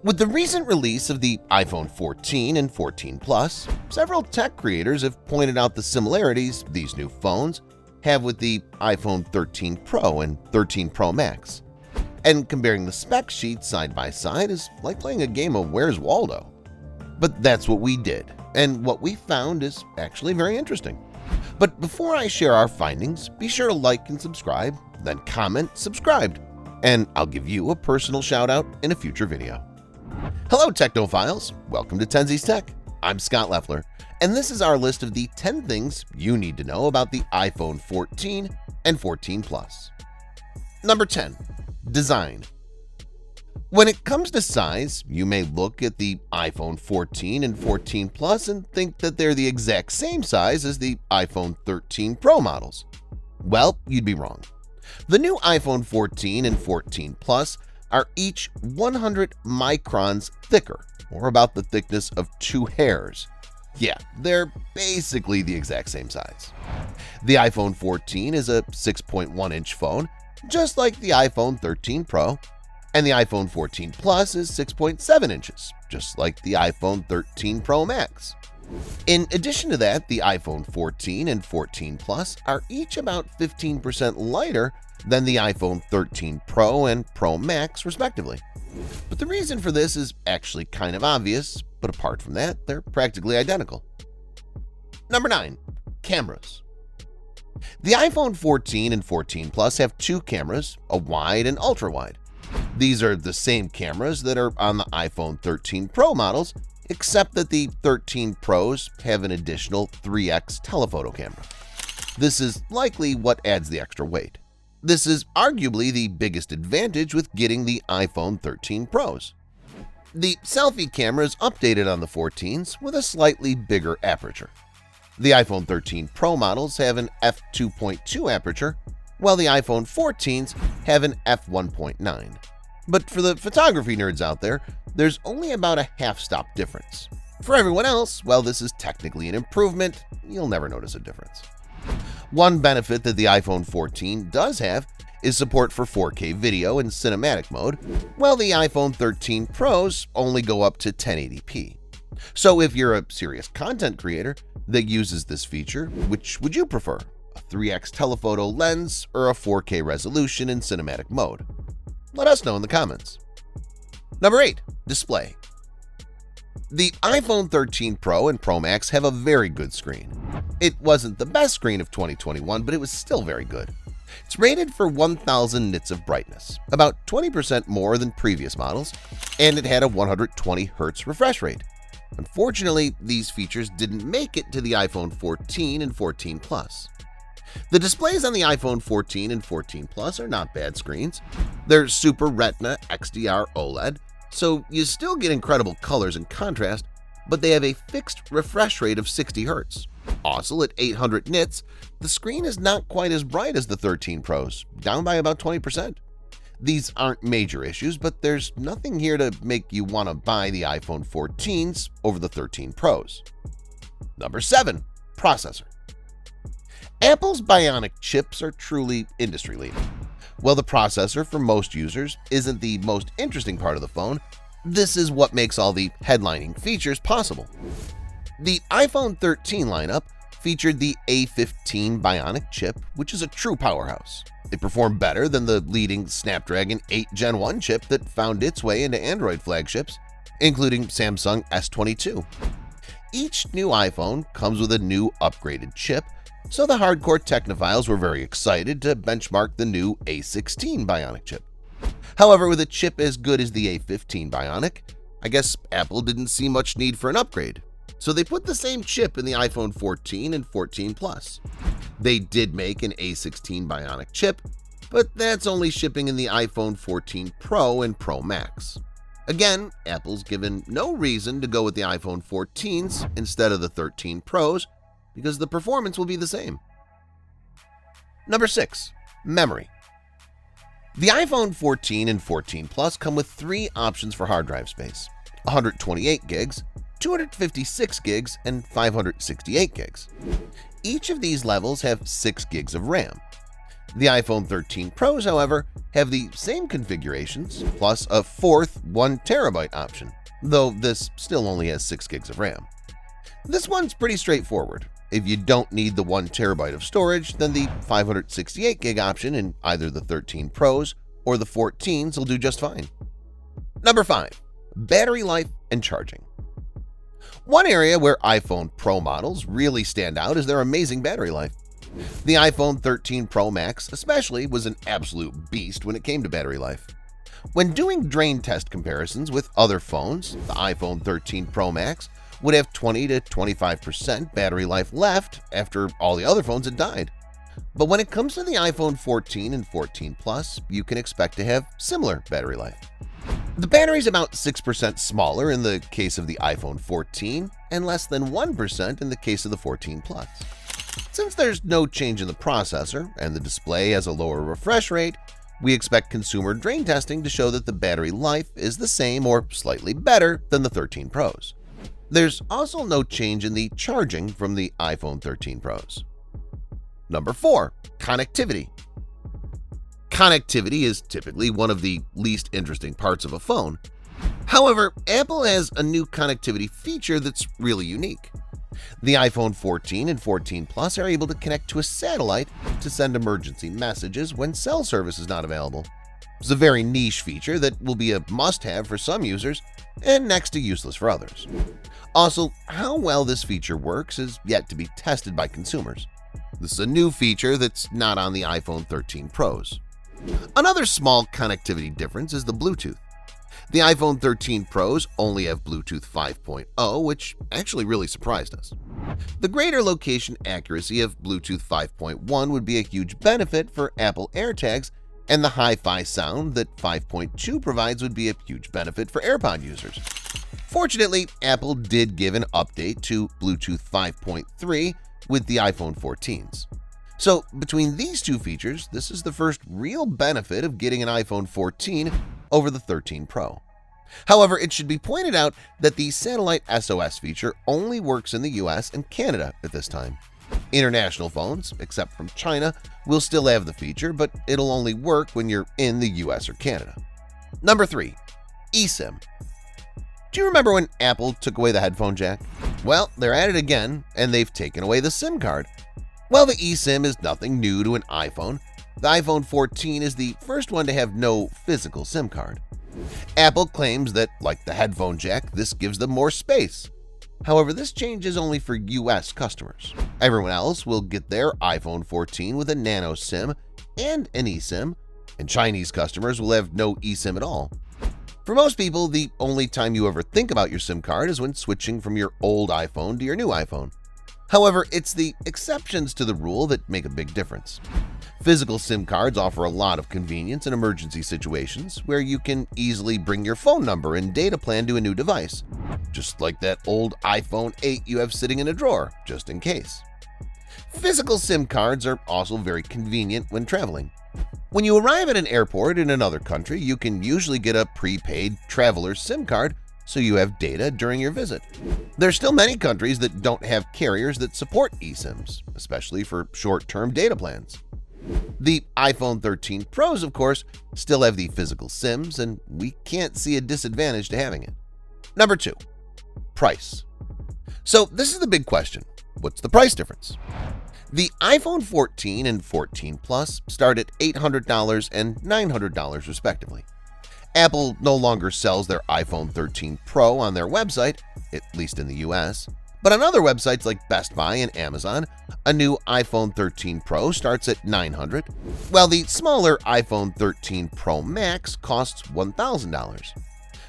With the recent release of the iPhone 14 and 14 Plus, several tech creators have pointed out the similarities these new phones have with the iPhone 13 Pro and 13 Pro Max. And comparing the spec sheets side by side is like playing a game of Where's Waldo. But that's what we did, and what we found is actually very interesting. But before I share our findings, be sure to like and subscribe, then comment subscribed, and I'll give you a personal shout out in a future video. Hello Technophiles, welcome to Tenzi's Tech. I'm Scott Leffler, and this is our list of the 10 things you need to know about the iPhone 14 and 14 Plus. Number 10. Design. When it comes to size, you may look at the iPhone 14 and 14 Plus and think that they're the exact same size as the iPhone 13 Pro models. Well, you'd be wrong. The new iPhone 14 and 14 Plus are each 100 microns thicker, or about the thickness of 2 hairs. Yeah, they're basically the exact same size. The iPhone 14 is a 6.1-inch phone, just like the iPhone 13 Pro, and the iPhone 14 Plus is 6.7 inches, just like the iPhone 13 Pro Max. In addition to that, the iPhone 14 and 14 Plus are each about 15% lighter than the iPhone 13 Pro and Pro Max, respectively. But the reason for this is actually kind of obvious, but apart from that, they're practically identical. Number 9. Cameras. The iPhone 14 and 14 Plus have 2 cameras, a wide and ultra-wide. These are the same cameras that are on the iPhone 13 Pro models, except that the 13 Pros have an additional 3x telephoto camera. This is likely what adds the extra weight. This is arguably the biggest advantage with getting the iPhone 13 Pros. The selfie camera is updated on the 14s with a slightly bigger aperture. The iPhone 13 Pro models have an f2.2 aperture, while the iPhone 14s have an f1.9. But for the photography nerds out there, there's only about a half-stop difference. For everyone else, while this is technically an improvement, you'll never notice a difference. One benefit that the iPhone 14 does have is support for 4K video in cinematic mode, while the iPhone 13 Pros only go up to 1080p. So if you're a serious content creator that uses this feature, which would you prefer, a 3x telephoto lens or a 4K resolution in cinematic mode? Let us know in the comments. Number 8. Display. The iPhone 13 Pro and Pro Max have a very good screen. It wasn't the best screen of 2021, but it was still very good. It's rated for 1000 nits of brightness, about 20% more than previous models, and it had a 120 Hz refresh rate. Unfortunately, these features didn't make it to the iPhone 14 and 14 Plus. The displays on the iPhone 14 and 14 Plus are not bad screens. They're Super Retina XDR OLED, so you still get incredible colors and contrast, but they have a fixed refresh rate of 60 Hz. Also, at 800 nits, the screen is not quite as bright as the 13 Pros, down by about 20%. These aren't major issues, but there's nothing here to make you want to buy the iPhone 14s over the 13 Pros. Number 7. Processor. Apple's Bionic chips are truly industry-leading. While the processor for most users isn't the most interesting part of the phone, this is what makes all the headlining features possible. The iPhone 13 lineup featured the A15 Bionic chip, which is a true powerhouse. It performed better than the leading Snapdragon 8 Gen 1 chip that found its way into Android flagships, including Samsung S22. Each new iPhone comes with a new upgraded chip, so the hardcore technophiles were very excited to benchmark the new A16 Bionic chip. However, with a chip as good as the A15 Bionic, I guess Apple didn't see much need for an upgrade, so they put the same chip in the iPhone 14 and 14 Plus. They did make an A16 Bionic chip, but that's only shipping in the iPhone 14 Pro and Pro Max. Again, Apple's given no reason to go with the iPhone 14s instead of the 13 Pros, because the performance will be the same. Number 6. Memory. The iPhone 14 and 14 Plus come with 3 options for hard drive space: 128 gigs, 256 gigs, and 568 gigs. Each of these levels have 6 gigs of RAM. The iPhone 13 Pros, however, have the same configurations plus a fourth 1TB option, though this still only has 6 gigs of RAM. This one's pretty straightforward. If you don't need the 1TB of storage, then the 568 gig option in either the 13 Pros or the 14s will do just fine. Number 5. Battery life and charging. One area where iPhone Pro models really stand out is their amazing battery life. The iPhone 13 Pro Max especially was an absolute beast when it came to battery life. When doing drain test comparisons with other phones, the iPhone 13 Pro Max would have 20 to 25% battery life left after all the other phones had died. But when it comes to the iPhone 14 and 14 Plus, you can expect to have similar battery life. The battery is about 6% smaller in the case of the iPhone 14 and less than 1% in the case of the 14 Plus. Since there's no change in the processor and the display has a lower refresh rate, we expect consumer drain testing to show that the battery life is the same or slightly better than the 13 Pros. There's also no change in the charging from the iPhone 13 Pros. Number 4. Connectivity. Connectivity is typically one of the least interesting parts of a phone. However, Apple has a new connectivity feature that's really unique. The iPhone 14 and 14 Plus are able to connect to a satellite to send emergency messages when cell service is not available. It's a very niche feature that will be a must-have for some users and next to useless for others. Also, how well this feature works is yet to be tested by consumers. This is a new feature that's not on the iPhone 13 Pros. Another small connectivity difference is the Bluetooth. The iPhone 13 Pros only have Bluetooth 5.0, which actually really surprised us. The greater location accuracy of Bluetooth 5.1 would be a huge benefit for Apple AirTags, and the hi-fi sound that 5.2 provides would be a huge benefit for AirPod users. Fortunately, Apple did give an update to Bluetooth 5.3 with the iPhone 14s. So between these two features, this is the first real benefit of getting an iPhone 14 over the 13 Pro. However, it should be pointed out that the satellite SOS feature only works in the US and Canada at this time. International phones, except from China, will still have the feature, but it'll only work when you're in the US or Canada. Number 3. eSIM. Do you remember when Apple took away the headphone jack? Well, they're at it again, and they've taken away the SIM card. While the eSIM is nothing new to an iPhone, the iPhone 14 is the first one to have no physical SIM card. Apple claims that, like the headphone jack, this gives them more space. However, this change is only for US customers. Everyone else will get their iPhone 14 with a nano SIM and an eSIM, and Chinese customers will have no eSIM at all. For most people, the only time you ever think about your SIM card is when switching from your old iPhone to your new iPhone. However, it's the exceptions to the rule that make a big difference. Physical SIM cards offer a lot of convenience in emergency situations where you can easily bring your phone number and data plan to a new device, just like that old iPhone 8 you have sitting in a drawer, just in case. Physical SIM cards are also very convenient when traveling. When you arrive at an airport in another country, you can usually get a prepaid traveler's SIM card so you have data during your visit. There are still many countries that don't have carriers that support eSIMs, especially for short-term data plans. The iPhone 13 Pros, of course, still have the physical SIMs, and we can't see a disadvantage to having it. Number 2. Price. So this is the big question. What's the price difference? The iPhone 14 and 14 Plus start at $800 and $900 respectively. Apple no longer sells their iPhone 13 Pro on their website, at least in the US, but on other websites like Best Buy and Amazon, a new iPhone 13 Pro starts at $900, while the smaller iPhone 13 Pro Max costs $1,000.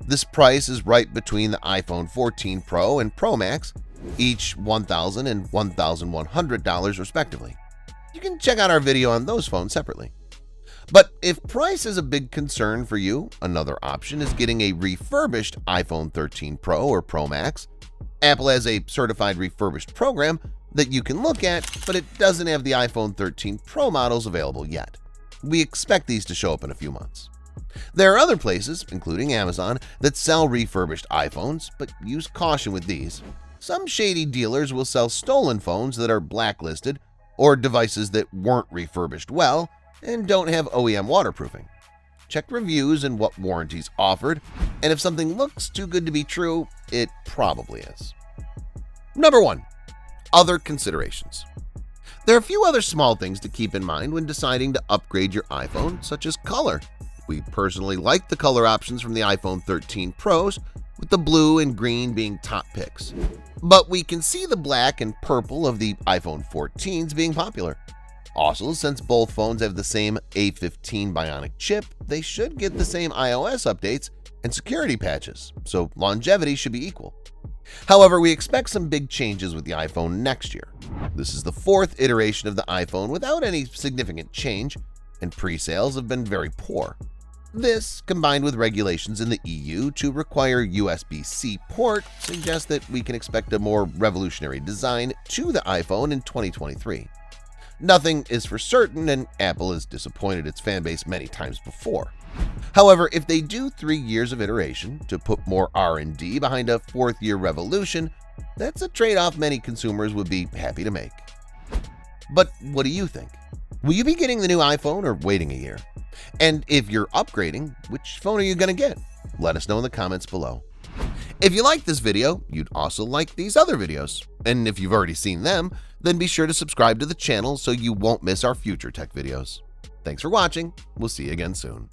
This price is right between the iPhone 14 Pro and Pro Max, each $1,000 and $1,100 respectively. You can check out our video on those phones separately. But if price is a big concern for you, another option is getting a refurbished iPhone 13 Pro or Pro Max. Apple has a certified refurbished program that you can look at, but it doesn't have the iPhone 13 Pro models available yet. We expect these to show up in a few months. There are other places, including Amazon, that sell refurbished iPhones, but use caution with these. Some shady dealers will sell stolen phones that are blacklisted or devices that weren't refurbished well, and don't have OEM waterproofing. Check reviews and what warranties offered, and if something looks too good to be true, it probably is. Number 1. Other considerations. There are a few other small things to keep in mind when deciding to upgrade your iPhone, such as color. We personally like the color options from the iPhone 13 Pros, with the blue and green being top picks. But we can see the black and purple of the iPhone 14s being popular. Also, since both phones have the same A15 Bionic chip, they should get the same iOS updates and security patches, so longevity should be equal. However, we expect some big changes with the iPhone next year. This is the 4th iteration of the iPhone without any significant change, and pre-sales have been very poor. This, combined with regulations in the EU to require USB-C port, suggests that we can expect a more revolutionary design to the iPhone in 2023. Nothing is for certain, and Apple has disappointed its fanbase many times before. However, if they do 3 years of iteration to put more R&D behind a 4th-year revolution, that's a trade-off many consumers would be happy to make. But what do you think? Will you be getting the new iPhone or waiting a year? And if you're upgrading, which phone are you going to get? Let us know in the comments below. If you like this video, you'd also like these other videos. And if you've already seen them, then be sure to subscribe to the channel so you won't miss our future tech videos. Thanks for watching. We'll see you again soon.